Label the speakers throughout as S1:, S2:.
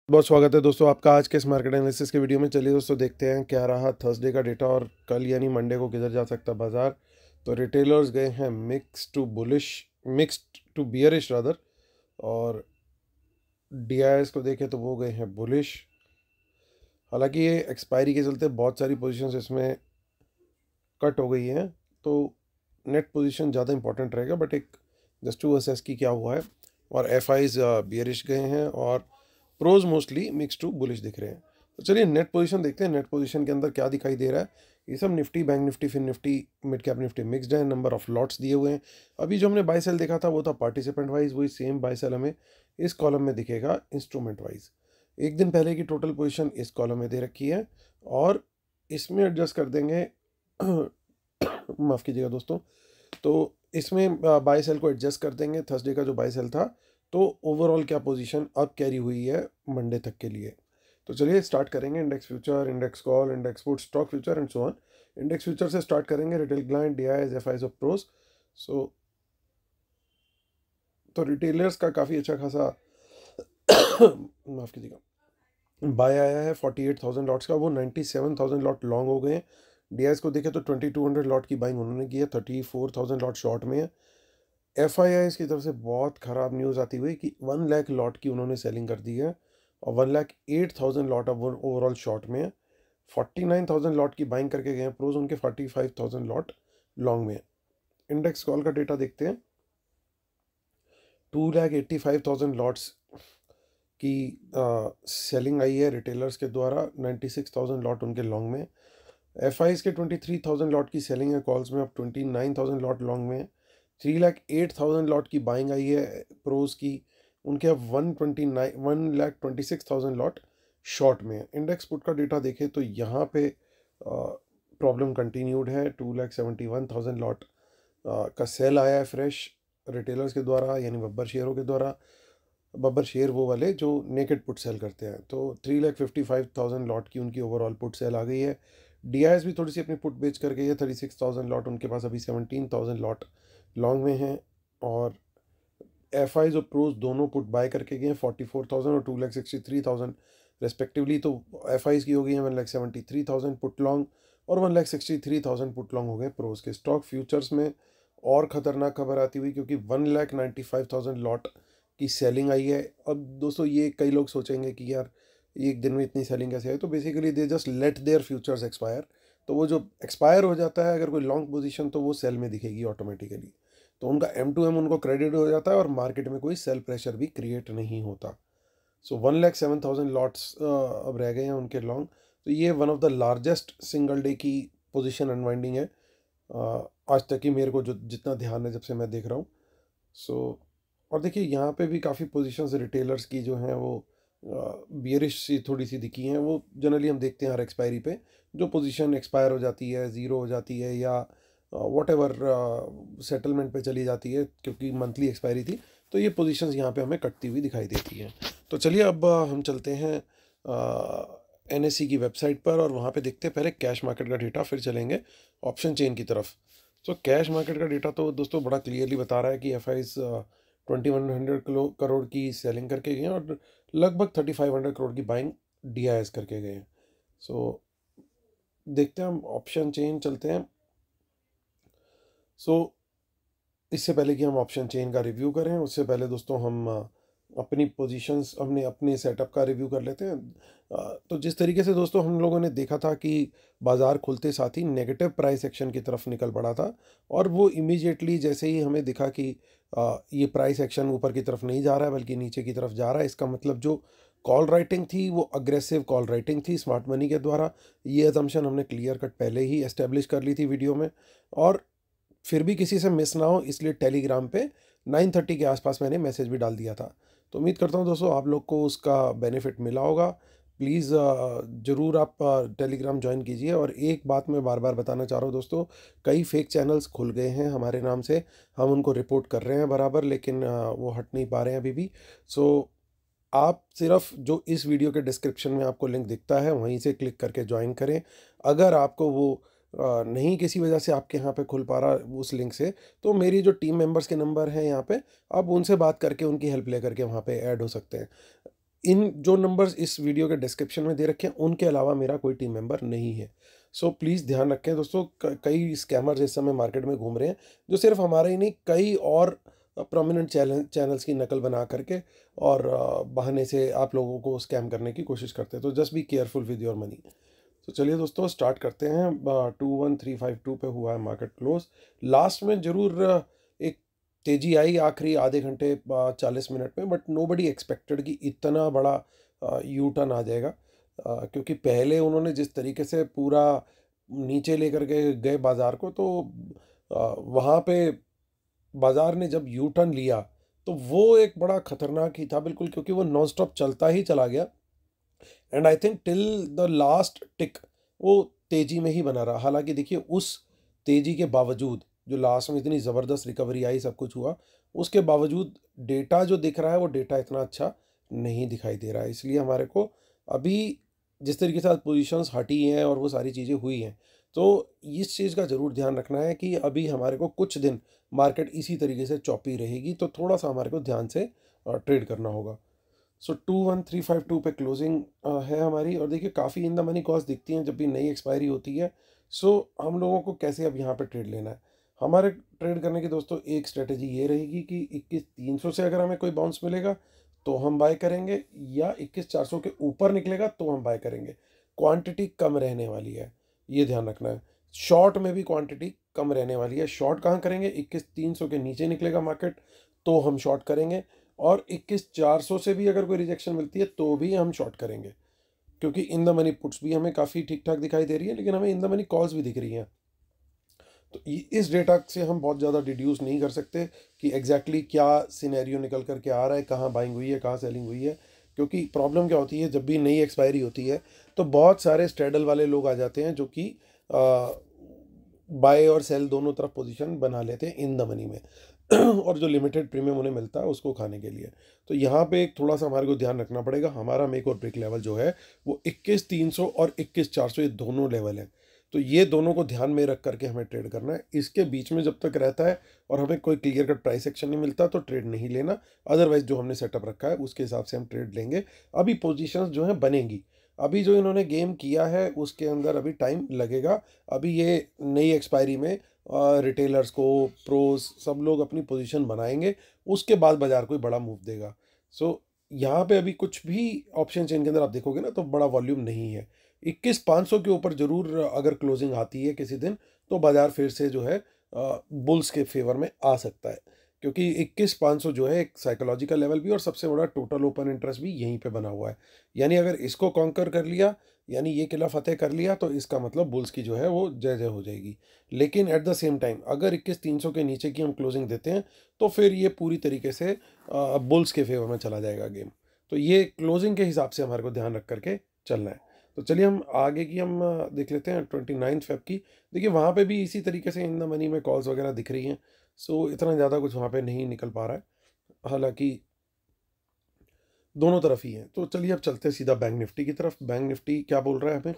S1: बहुत स्वागत है दोस्तों आपका आज के इस मार्केट एनालिसिस के वीडियो में। चलिए दोस्तों देखते हैं क्या रहा थर्सडे का डेटा और कल यानी मंडे को किधर जा सकता बाजार। तो रिटेलर्स गए हैं मिक्स्ड टू बियरिश रादर, और डीआईएस को देखें तो वो गए हैं बुलिश। हालांकि ये एक्सपायरी के चलते बहुत सारी पोजीशंस इसमें कट हो गई हैं, तो नेट पोजीशन ज़्यादा इंपॉर्टेंट रहेगा, बट एक जस्ट टू असेस की क्या हुआ है। और एफ आईज बियरिश गए हैं और pros mostly mix to bullish दिख रहे हैं। तो चलिए नेट पोजीशन देखते हैं, नेट पोजीशन के अंदर क्या दिखाई दे रहा है। ये सब Nifty, bank Nifty, fin Nifty, mid cap Nifty mixed है। नंबर ऑफ लॉट्स दिए हुए हैं। अभी जो हमने बाय सेल देखा था वो था पार्टिसिपेंट वाइज, वही सेम बाय सेल हमें इस कॉलम में दिखेगा इंस्ट्रूमेंट वाइज। एक दिन पहले की टोटल पोजीशन इस कॉलम में दे रखी है और इसमें एडजस्ट कर देंगे माफ़ कीजिएगा दोस्तों, तो इसमें बाय सेल को एडजस्ट कर देंगे थर्सडे का जो बाय सेल था। तो ओवरऑल क्या पोजीशन अब कैरी हुई है मंडे तक के लिए। तो चलिए स्टार्ट करेंगे index future, index call, index put, stock future and so on. Index future से स्टार्ट करेंगे, रिटेल क्लाइंट, डीआईएस, एफआईएस और प्रोस। सो तो रिटेलर्स का काफ़ी अच्छा खासा माफ़ कीजिएगा बाय आया है 48,000 लॉट्स का, वो 97,000 लॉट लॉन्ग हो गए हैं। डीआईएस को देखें तो 2200 लॉट की बाइंग उन्होंने की है, 34,000 लॉट शॉर्ट में है। एफ आई आई की तरफ से बहुत ख़राब न्यूज़ आती हुई कि 1 लाख लॉट की उन्होंने सेलिंग कर दी है और 1,08,000 लॉट अब ओवरऑल शॉर्ट में है। 49,000 लॉट की बाइंग करके गए हैं प्रोज, उनके 45,000 लॉट लॉन्ग में है। इंडेक्स कॉल का डेटा देखते हैं। 2,85,000 लॉट्स की सेलिंग आई है रिटेलर्स के द्वारा, 96,000 लॉट उनके लॉन्ग में। एफ आई के 23,000 लॉट की सेलिंग है कॉल्स में, अब 29,000 लॉट लॉन्ग में है। 3,08,000 लॉट की बाइंग आई है प्रोज की, उनके अब 1,26,000 लॉट शॉर्ट में है। इंडेक्स पुट का डेटा देखें तो यहाँ पे प्रॉब्लम कंटिन्यूड है। 2,71,000 लॉट का सेल आया है फ्रेश रिटेलर्स के द्वारा, यानी बब्बर शेयरों के द्वारा। बब्बर शेयर वो वाले जो नेकेड पुट सेल करते हैं। तो 3,55,000 लॉट की उनकी ओवरऑल पुट सेल आ गई है। डीआईएस भी थोड़ी सी अपनी पुट बेच कर गई है, 36,000 लॉट उनके पास अभी 17,000 लॉट लॉन्ग में हैं। और एफ आईज और प्रोज दोनों पुट बाय करके गए हैं, 44,000 और 2,63,000 रेस्पेक्टिवली। तो एफ आईज की हो गई है 1,73,000 पुट लॉन्ग और 1,63,000 पुट लॉन्ग हो गए प्रोज के। स्टॉक फ्यूचर्स में और ख़तरनाक खबर आती हुई, क्योंकि 1,95,000 लॉट की सेलिंग आई है। अब दोस्तों ये कई लोग सोचेंगे कि यार एक दिन में इतनी सेलिंग कैसे है, तो basically they just let there futures expire. तो वो जो एक्सपायर हो जाता है अगर कोई लॉन्ग पोजीशन, तो वो सेल में दिखेगी ऑटोमेटिकली। तो उनका M2M उनको क्रेडिट हो जाता है और मार्केट में कोई सेल प्रेशर भी क्रिएट नहीं होता। सो 1,07,000 लॉट्स अब रह गए हैं उनके लॉन्ग। तो ये one of the largest single day की पोजीशन अनवाइंडिंग है आज तक की, मेरे को जो जितना ध्यान है जब से मैं देख रहा हूँ। सो और देखिए यहाँ पे भी काफ़ी पोजीशंस रिटेलर्स की जो हैं वो बियरिश सी थोड़ी सी दिखी हैं। वो जनरली हम देखते हैं हर एक्सपायरी पे जो पोजीशन एक्सपायर हो जाती है, ज़ीरो हो जाती है या वॉट एवर सेटलमेंट पे चली जाती है, क्योंकि मंथली एक्सपायरी थी। तो ये पोजीशंस यहाँ पे हमें कटती हुई दिखाई देती हैं। तो चलिए अब हम चलते हैं NSE की वेबसाइट पर और वहाँ पे देखते हैं पहले कैश मार्केट का डेटा, फिर चलेंगे ऑप्शन चेन की तरफ। तो कैश मार्केट का डेटा तो दोस्तों बड़ा क्लियरली बता रहा है कि एफ आईज 2,100 करोड़ की सेलिंग करके गए हैं और लगभग 3,500 करोड़ की बाइंग डीआईएस करके गए हैं। सो देखते हैं, हम ऑप्शन चेन चलते हैं। सो इससे पहले कि हम ऑप्शन चेन का रिव्यू करें, उससे पहले दोस्तों हम अपनी पोजीशंस, हमने अपने सेटअप का रिव्यू कर लेते हैं। तो जिस तरीके से दोस्तों हम लोगों ने देखा था कि बाज़ार खुलते साथ ही नेगेटिव प्राइस एक्शन की तरफ निकल पड़ा था, और वो इमीडिएटली जैसे ही हमें दिखा कि ये प्राइस एक्शन ऊपर की तरफ नहीं जा रहा है बल्कि नीचे की तरफ जा रहा है, इसका मतलब जो कॉल राइटिंग थी वो अग्रेसिव कॉल राइटिंग थी स्मार्ट मनी के द्वारा। ये असम्पशन हमने क्लियर कट पहले ही एस्टेब्लिश कर ली थी वीडियो में, और फिर भी किसी से मिस ना हो इसलिए टेलीग्राम पे 9:30 के आसपास मैंने मैसेज भी डाल दिया था। तो उम्मीद करता हूँ दोस्तों आप लोग को उसका बेनिफिट मिला होगा। प्लीज़ ज़रूर आप टेलीग्राम ज्वाइन कीजिए। और एक बात मैं बार बार बताना चाह रहा हूँ दोस्तों, कई फेक चैनल्स खुल गए हैं हमारे नाम से, हम उनको रिपोर्ट कर रहे हैं बराबर, लेकिन वो हट नहीं पा रहे हैं अभी भी। सो आप सिर्फ जो इस वीडियो के डिस्क्रिप्शन में आपको लिंक दिखता है वहीं से क्लिक करके ज्वाइन करें। अगर आपको वो नहीं किसी वजह से आपके यहाँ पे खुल पा रहा उस लिंक से, तो मेरी जो टीम मेंबर्स के नंबर हैं यहाँ पे, आप उनसे बात करके उनकी हेल्प लेकर के वहाँ पे ऐड हो सकते हैं। इन जो नंबर्स इस वीडियो के डिस्क्रिप्शन में दे रखे हैं उनके अलावा मेरा कोई टीम मेंबर नहीं है। सो प्लीज़ ध्यान रखें दोस्तों, कई स्कैमर्स इस समय मार्केट में घूम रहे हैं जो सिर्फ हमारे ही नहीं, कई और प्रोमिनेंट चैनल्स की नकल बना करके और बहाने से आप लोगों को स्कैम करने की कोशिश करते हैं। तो just be careful with your money. तो चलिए दोस्तों स्टार्ट करते हैं। 21352 पे हुआ है मार्केट क्लोज। लास्ट में ज़रूर एक तेजी आई आखिरी आधे घंटे 40 मिनट में, बट नोबडी एक्सपेक्टेड कि इतना बड़ा यू टर्न आ जाएगा। क्योंकि पहले उन्होंने जिस तरीके से पूरा नीचे लेकर के गए बाज़ार को, तो वहाँ पे बाज़ार ने जब यू टर्न लिया तो वो एक बड़ा खतरनाक ही था बिल्कुल, क्योंकि वो नॉन स्टॉप चलता ही चला गया and I think till the last tick वो तेजी में ही बना रहा। हालांकि देखिए उस तेजी के बावजूद जो लास्ट में इतनी ज़बरदस्त रिकवरी आई, सब कुछ हुआ, उसके बावजूद डेटा जो दिख रहा है वो डेटा इतना अच्छा नहीं दिखाई दे रहा है। इसलिए हमारे को अभी जिस तरीके से पोजीशंस हटी हैं और वो सारी चीज़ें हुई हैं, तो इस चीज़ का ज़रूर ध्यान रखना है कि अभी हमारे को कुछ दिन मार्केट इसी तरीके से चौपी रहेगी, तो थोड़ा सा हमारे को ध्यान से ट्रेड करना होगा। सो 21352 पे क्लोजिंग है हमारी, और देखिए काफ़ी इन द मनी कॉल्स दिखती हैं जब भी नई एक्सपायरी होती है। सो हम लोगों को कैसे अब यहाँ पे ट्रेड लेना है? हमारे ट्रेड करने की दोस्तों एक स्ट्रेटेजी ये रहेगी कि 21300 से अगर हमें कोई बाउंस मिलेगा तो हम बाय करेंगे, या 21400 के ऊपर निकलेगा तो हम बाय करेंगे। क्वांटिटी कम रहने वाली है, ये ध्यान रखना है। शॉर्ट में भी क्वांटिटी कम रहने वाली है। शॉर्ट कहाँ करेंगे? 21300 के नीचे निकलेगा मार्केट तो हम शॉर्ट करेंगे, और 21400 से भी अगर कोई रिजेक्शन मिलती है तो भी हम शॉर्ट करेंगे, क्योंकि इन द मनी पुट्स भी हमें काफ़ी ठीक ठाक दिखाई दे रही है, लेकिन हमें इन द मनी कॉल्स भी दिख रही हैं। तो इस डेटा से हम बहुत ज़्यादा डिड्यूस नहीं कर सकते कि एग्जैक्टली क्या सिनेरियो निकल करके आ रहा है, कहाँ बाइंग हुई है, कहाँ सेलिंग हुई है। क्योंकि प्रॉब्लम क्या होती है, जब भी नई एक्सपायरी होती है तो बहुत सारे स्ट्रेडल वाले लोग आ जाते हैं जो कि बाय और सेल दोनों तरफ पोजीशन बना लेते हैं इन द मनी में और जो लिमिटेड प्रीमियम उन्हें मिलता है उसको खाने के लिए। तो यहाँ पे एक थोड़ा सा हमारे को ध्यान रखना पड़ेगा। हमारा मेक और ब्रेक लेवल जो है वो 21300 और 21400 ये दोनों लेवल है। तो ये दोनों को ध्यान में रख करके हमें ट्रेड करना है। इसके बीच में जब तक रहता है और हमें कोई क्लियर कट प्राइस एक्शन नहीं मिलता तो ट्रेड नहीं लेना। अदरवाइज जो हमने सेटअप रखा है उसके हिसाब से हम ट्रेड लेंगे। अभी पोजीशंस जो हैं बनेंगी, अभी जो इन्होंने गेम किया है उसके अंदर अभी टाइम लगेगा। अभी ये नई एक्सपायरी में रिटेलर्स को, प्रोस, सब लोग अपनी पोजीशन बनाएंगे, उसके बाद बाजार कोई बड़ा मूव देगा। सो यहाँ पे अभी कुछ भी ऑप्शन चेन के अंदर आप देखोगे ना तो बड़ा वॉल्यूम नहीं है। 21500 के ऊपर जरूर अगर क्लोजिंग आती है किसी दिन तो बाजार फिर से जो है बुल्स के फेवर में आ सकता है, क्योंकि 21500 जो है एक साइकोलॉजिकल लेवल भी और सबसे बड़ा टोटल ओपन इंटरेस्ट भी यहीं पे बना हुआ है। यानी अगर इसको कॉन्कर कर लिया, यानी ये किला फतेह कर लिया, तो इसका मतलब बुल्स की जो है वो जय जय हो जाएगी। लेकिन एट द सेम टाइम अगर 21300 के नीचे की हम क्लोजिंग देते हैं तो फिर ये पूरी तरीके से बुल्स के फेवर में चला जाएगा गेम। तो ये क्लोजिंग के हिसाब से हमारे को ध्यान रख करके चलना है। तो चलिए हम आगे की हम देख लेते हैं 29 फेब की। देखिए वहाँ पे भी इसी तरीके से इन द मनी में कॉल्स वगैरह दिख रही हैं। सो इतना ज़्यादा कुछ वहाँ पे नहीं निकल पा रहा है, हालांकि दोनों तरफ ही है। तो चलिए अब चलते हैं सीधा बैंक निफ्टी की तरफ। बैंक निफ्टी क्या बोल रहा है हमें?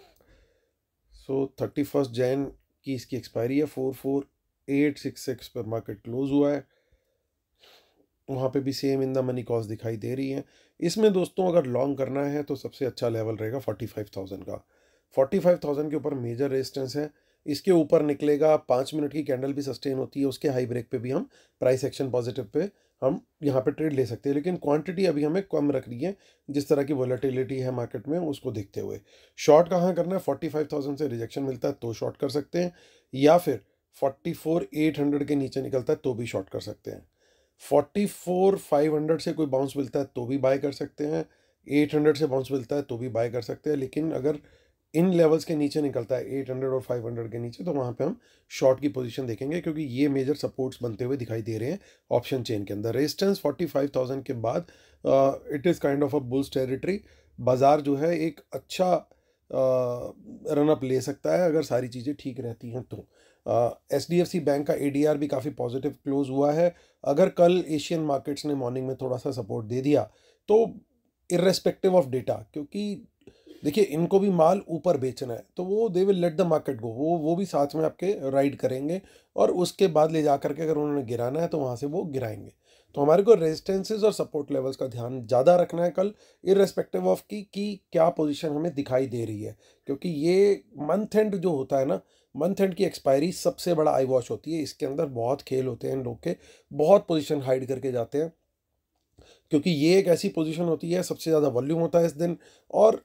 S1: सो 31 जैन की इसकी एक्सपायरी है, 44866 पर मार्केट क्लोज हुआ है। वहाँ पे भी same in the money cost दिखाई दे रही है। इसमें दोस्तों अगर लॉन्ग करना है तो सबसे अच्छा लेवल रहेगा 45,000 का। 45,000 के ऊपर मेजर रेजिस्टेंस है। इसके ऊपर निकलेगा, 5 मिनट की कैंडल भी सस्टेन होती है, उसके हाई ब्रेक पे भी हम प्राइस एक्शन पॉजिटिव पे हम यहाँ पे ट्रेड ले सकते हैं। लेकिन क्वांटिटी अभी हमें कम रखनी है, जिस तरह की वॉलेटिलिटी है मार्केट में उसको देखते हुए। शॉर्ट कहाँ करना है? 45,000 से रिजेक्शन मिलता है तो शॉर्ट कर सकते हैं, या फिर 44,800 के नीचे निकलता है तो भी शॉर्ट कर सकते हैं। 44,500 से कोई बाउंस मिलता है तो भी बाय कर सकते हैं, 800 से बाउंस मिलता है तो भी बाय कर सकते हैं। लेकिन अगर इन लेवल्स के नीचे निकलता है 800 और 500 के नीचे, तो वहाँ पे हम शॉर्ट की पोजीशन देखेंगे, क्योंकि ये मेजर सपोर्ट्स बनते हुए दिखाई दे रहे हैं ऑप्शन चेन के अंदर। रेजिस्टेंस 45,000 के बाद it is kind of a bulls territory. बाजार जो है एक अच्छा रनअप ले सकता है अगर सारी चीज़ें ठीक रहती हैं तो। HDFC बैंक का ADR भी काफ़ी पॉजिटिव क्लोज हुआ है। अगर कल एशियन मार्केट्स ने मॉर्निंग में थोड़ा सा सपोर्ट दे दिया तो इर्रेस्पेक्टिव ऑफ डेटा, क्योंकि देखिए इनको भी माल ऊपर बेचना है, तो वो they will let the market गो, वो भी साथ में आपके राइड करेंगे, और उसके बाद ले जा करके अगर उन्होंने गिराना है तो वहाँ से वो गिराएंगे। तो हमारे को रेजिस्टेंसेस और सपोर्ट लेवल्स का ध्यान ज़्यादा रखना है कल, इररेस्पेक्टिव ऑफ कि क्या पोजीशन हमें दिखाई दे रही है, क्योंकि ये मंथ एंड जो होता है ना, मंथ एंड की एक्सपायरी सबसे बड़ा आई वॉश होती है। इसके अंदर बहुत खेल होते हैं लोग के, बहुत पोजीशन हाइड करके जाते हैं, क्योंकि ये एक ऐसी पोजीशन होती है, सबसे ज़्यादा वॉल्यूम होता है इस दिन, और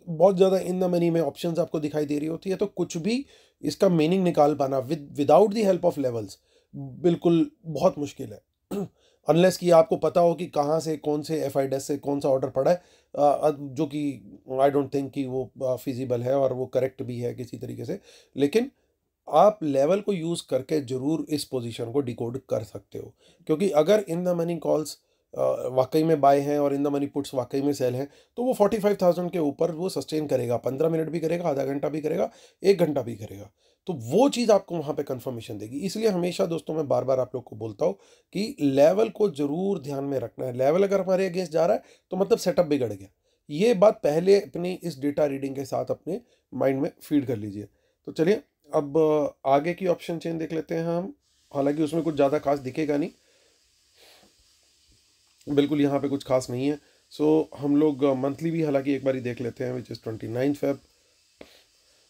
S1: बहुत ज़्यादा इन द मनी में ऑप्शंस आपको दिखाई दे रही होती है। तो कुछ भी इसका मीनिंग निकाल पाना without the help of levels बिल्कुल बहुत मुश्किल है। अनलेस कि आपको पता हो कि कहाँ से, कौन से एफआईडेस से कौन सा ऑर्डर पड़ा है, जो कि आई डोंट थिंक कि वो फिजिबल है और वो करेक्ट भी है किसी तरीके से। लेकिन आप लेवल को यूज़ करके ज़रूर इस पोजीशन को डिकोड कर सकते हो, क्योंकि अगर इन द मनी कॉल्स वाकई में बाय हैं और इन द मनी पुट्स वाकई में सेल हैं, तो वो 45,000 के ऊपर वो सस्टेन करेगा, 15 मिनट भी करेगा, आधा घंटा भी करेगा, 1 घंटा भी करेगा। तो वो चीज़ आपको वहाँ पे कंफर्मेशन देगी। इसलिए हमेशा दोस्तों मैं बार बार आप लोग को बोलता हूँ कि लेवल को ज़रूर ध्यान में रखना है। लेवल अगर हमारे अगेंस्ट जा रहा है तो मतलब सेटअप बिगड़ गया। ये बात पहले अपनी इस डेटा रीडिंग के साथ अपने माइंड में फीड कर लीजिए। तो चलिए अब आगे की ऑप्शन चेन देख लेते हैं हम। हालांकि उसमें कुछ ज़्यादा खास दिखेगा नहीं, बिल्कुल यहाँ पे कुछ खास नहीं है। सो हम लोग मंथली भी हालांकि एक बार ही देख लेते हैं, which is 29 Feb.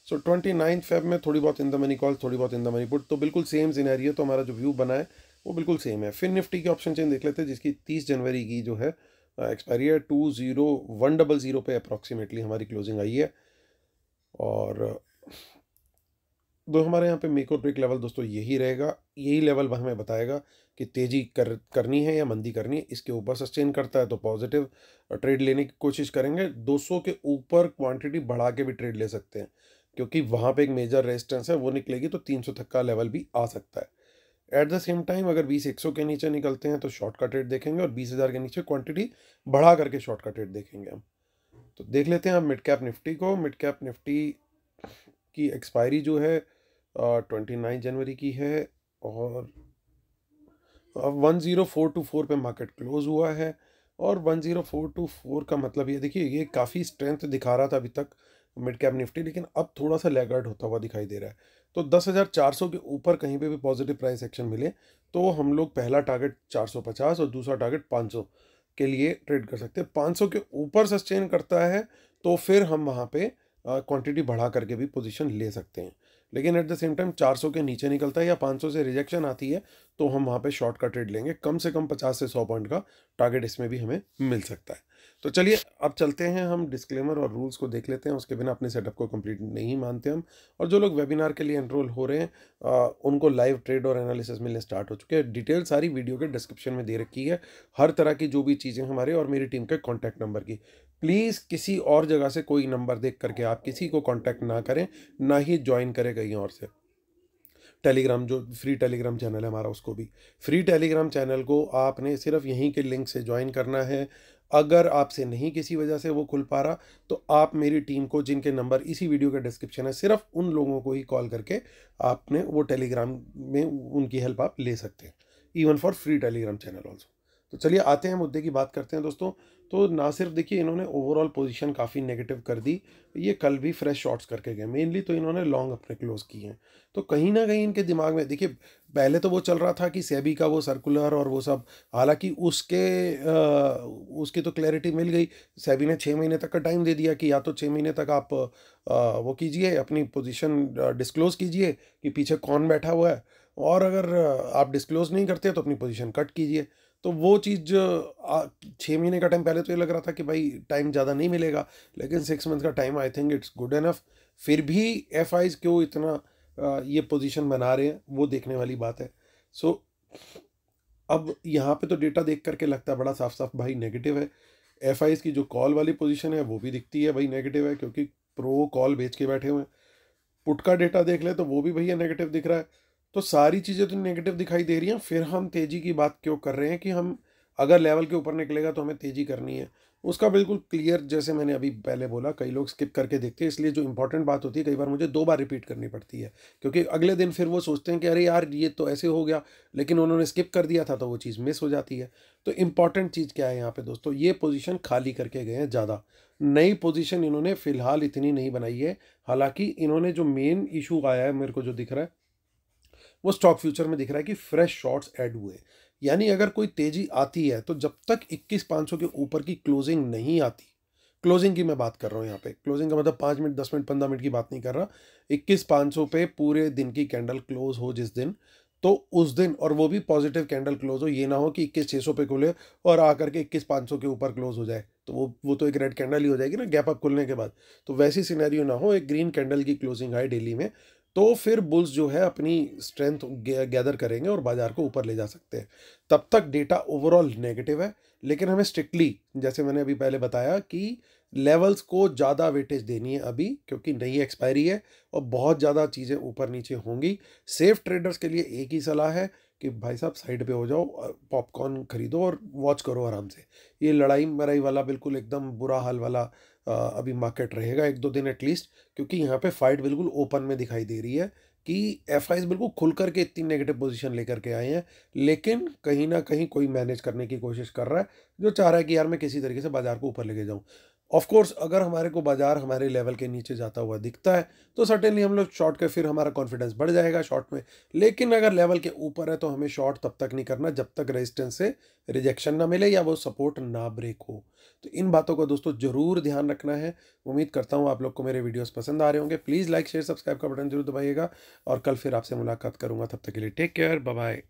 S1: So 29 Feb में थोड़ी बहुत इन द मनी कॉल, थोड़ी बहुत इन द मनी पुट, तो बिल्कुल सेम सिनेरियो। तो हमारा जो व्यू बना है वो बिल्कुल सेम है। फिर निफ्टी की ऑप्शन चेन देख लेते हैं, जिसकी 30 जनवरी की जो है एक्सपायरी है, 20100 पे अप्रॉक्सीमेटली हमारी क्लोजिंग आई है। और दो हमारे यहाँ पे मेक और ब्रेक लेवल दोस्तों यही रहेगा। यही लेवल हमें बताएगा कि तेज़ी करनी है या मंदी करनी है। इसके ऊपर सस्टेन करता है तो पॉजिटिव ट्रेड लेने की कोशिश करेंगे। 200 के ऊपर क्वांटिटी बढ़ा के भी ट्रेड ले सकते हैं, क्योंकि वहाँ पे एक मेजर रेजिस्टेंस है, वो निकलेगी तो 300 तक का लेवल भी आ सकता है। एट द सेम टाइम अगर 20-100 के नीचे निकलते हैं तो शॉर्ट का ट्रेड देखेंगे, और 20,000 के नीचे क्वांटिटी बढ़ा करके शॉर्ट का ट्रेड देखेंगे हम। तो देख लेते हैं हम मिड कैप निफ्टी को। मिड कैप निफ्टी की एक्सपायरी जो है 29 जनवरी की है, और 10424 पे मार्केट क्लोज हुआ है। और 10424 का मतलब ये देखिए, ये काफ़ी स्ट्रेंथ दिखा रहा था अभी तक मिड कैप निफ्टी, लेकिन अब थोड़ा सा लैगर्ड होता हुआ दिखाई दे रहा है। तो 10,400 के ऊपर कहीं पे भी पॉजिटिव प्राइस एक्शन मिले तो हम लोग पहला टारगेट 450 और दूसरा टारगेट 500 के लिए ट्रेड कर सकते हैं। 500 के ऊपर सस्टेन करता है तो फिर हम वहाँ पे क्वांटिटी बढ़ा करके भी पोजीशन ले सकते हैं। लेकिन एट द सेम टाइम 400 के नीचे निकलता है या 500 से रिजेक्शन आती है तो हम वहाँ पे शॉर्ट का ट्रेड लेंगे। कम से कम 50 से 100 पॉइंट का टारगेट इसमें भी हमें मिल सकता है। तो चलिए अब चलते हैं, हम डिस्क्लेमर और रूल्स को देख लेते हैं। उसके बिना अपने सेटअप को कंप्लीट नहीं मानते हम। और जो लोग वेबिनार के लिए एनरोल हो रहे हैं उनको लाइव ट्रेड और एनालिसिस मिलने स्टार्ट हो चुके हैं। डिटेल सारी वीडियो के डिस्क्रिप्शन में दे रखी है, हर तरह की जो भी चीज़ें हमारे और मेरी टीम के कॉन्टैक्ट नंबर की। प्लीज़ किसी और जगह से कोई नंबर देख करके आप किसी को कॉन्टैक्ट ना करें, ना ही ज्वाइन करें कहीं और से। टेलीग्राम, जो फ्री टेलीग्राम चैनल है हमारा, उसको भी फ्री टेलीग्राम चैनल को आपने सिर्फ यहीं के लिंक से ज्वाइन करना है। अगर आपसे नहीं किसी वजह से वो खुल पा रहा तो आप मेरी टीम को, जिनके नंबर इसी वीडियो का डिस्क्रिप्शन है, सिर्फ उन लोगों को ही कॉल करके आपने वो टेलीग्राम में उनकी हेल्प आप ले सकते हैं, even for free Telegram channel also. तो चलिए आते हैं मुद्दे की बात करते हैं दोस्तों। तो ना सिर्फ देखिए इन्होंने ओवरऑल पोजीशन काफ़ी नेगेटिव कर दी, ये कल भी फ्रेश शॉर्ट्स करके गए। मेनली तो इन्होंने लॉन्ग अपने क्लोज किए हैं। तो कहीं ना कहीं इनके दिमाग में देखिए, पहले तो वो चल रहा था कि सेबी का वो सर्कुलर और वो सब, हालांकि उसकी तो क्लैरिटी मिल गई। सेबी ने 6 महीने तक का टाइम दे दिया कि या तो 6 महीने तक आप वो कीजिए, अपनी पोजीशन डिस्क्लोज कीजिए कि पीछे कौन बैठा हुआ है, और अगर आप डिस्क्लोज नहीं करते तो अपनी पोजीशन कट कीजिए। तो वो चीज़ 6 महीने का टाइम, पहले तो ये लग रहा था कि भाई टाइम ज़्यादा नहीं मिलेगा, लेकिन 6 मंथ का time I think it's good enough. फिर भी एफ आईज क्यों इतना ये पोजीशन बना रहे हैं वो देखने वाली बात है। सो अब यहाँ पे तो डेटा देख करके लगता है बड़ा साफ साफ भाई नेगेटिव है। एफ आईज की जो कॉल वाली पोजीशन है वो भी दिखती है भाई नेगेटिव है, क्योंकि प्रो कॉल बेच के बैठे हुए हैं। पुट का डेटा देख ले तो वो भी भैया नेगेटिव दिख रहा है। तो सारी चीज़ें तो नेगेटिव दिखाई दे रही हैं, फिर हम तेज़ी की बात क्यों कर रहे हैं कि हम अगर लेवल के ऊपर निकलेगा तो हमें तेज़ी करनी है। उसका बिल्कुल क्लियर, जैसे मैंने अभी पहले बोला, कई लोग स्किप करके देखते हैं, इसलिए जो इंपॉर्टेंट बात होती है कई बार मुझे 2 बार रिपीट करनी पड़ती है, क्योंकि अगले दिन फिर वो सोचते हैं कि अरे यार ये तो ऐसे हो गया, लेकिन उन्होंने स्किप कर दिया था तो वो चीज़ मिस हो जाती है। तो इंपॉर्टेंट चीज़ क्या है यहाँ पे दोस्तों, ये पोजीशन खाली करके गए हैं ज़्यादा, नई पोजीशन इन्होंने फिलहाल इतनी नहीं बनाई है। हालांकि इन्होंने जो मेन इशू आया है मेरे को जो दिख रहा है वो स्टॉक फ्यूचर में दिख रहा है कि फ्रेश शॉर्ट्स ऐड हुए। यानी अगर कोई तेज़ी आती है तो जब तक 21,500 के ऊपर की क्लोजिंग नहीं आती, क्लोजिंग की मैं बात कर रहा हूँ यहाँ पे, क्लोजिंग का मतलब 5 मिनट 10 मिनट 15 मिनट की बात नहीं कर रहा, 21,500 पे पूरे दिन की कैंडल क्लोज हो जिस दिन, तो उस दिन, और वो भी पॉजिटिव कैंडल क्लोज हो, ये ना हो कि 21,600 पे खुले और आकर के 21,500 के ऊपर क्लोज हो जाए, तो वो तो एक रेड कैंडल ही हो जाएगी ना गैप अप खुलने के बाद। तो वैसी सिनेरियो ना हो, एक ग्रीन कैंडल की क्लोजिंग आए डेली में, तो फिर बुल्स जो है अपनी स्ट्रेंथ गैदर करेंगे और बाजार को ऊपर ले जा सकते हैं। तब तक डेटा ओवरऑल नेगेटिव है, लेकिन हमें स्ट्रिक्टली, जैसे मैंने अभी पहले बताया कि लेवल्स को ज़्यादा वेटेज देनी है अभी, क्योंकि नई एक्सपायरी है और बहुत ज़्यादा चीज़ें ऊपर नीचे होंगी। सेफ ट्रेडर्स के लिए एक ही सलाह है कि भाई साहब साइड पे हो जाओ, पॉपकॉर्न खरीदो और वॉच करो आराम से। ये लड़ाई मड़ाई वाला बिल्कुल एकदम बुरा हाल वाला अभी मार्केट रहेगा 1-2 दिन एटलीस्ट, क्योंकि यहाँ पे फाइट बिल्कुल ओपन में दिखाई दे रही है कि एफआईज बिल्कुल खुल करके इतनी नेगेटिव पोजीशन लेकर के आए हैं, लेकिन कहीं ना कहीं कोई मैनेज करने की कोशिश कर रहा है, जो चाह रहा है कि यार मैं किसी तरीके से बाजार को ऊपर लेके जाऊं। ऑफ कोर्स अगर हमारे को बाजार हमारे लेवल के नीचे जाता हुआ दिखता है तो सर्टेनली हम लोग शॉर्ट के, फिर हमारा कॉन्फिडेंस बढ़ जाएगा शॉर्ट में। लेकिन अगर लेवल के ऊपर है तो हमें शॉर्ट तब तक नहीं करना जब तक रेजिस्टेंस से रिजेक्शन ना मिले या वो सपोर्ट ना ब्रेक हो। तो इन बातों को दोस्तों जरूर ध्यान रखना है। उम्मीद करता हूँ आप लोग को मेरे वीडियोस पसंद आ रहे होंगे। प्लीज़ लाइक शेयर सब्सक्राइब का बटन जरूर दबाइएगा और कल फिर आपसे मुलाकात करूंगा। तब तक के लिए टेक केयर, बाय बाय।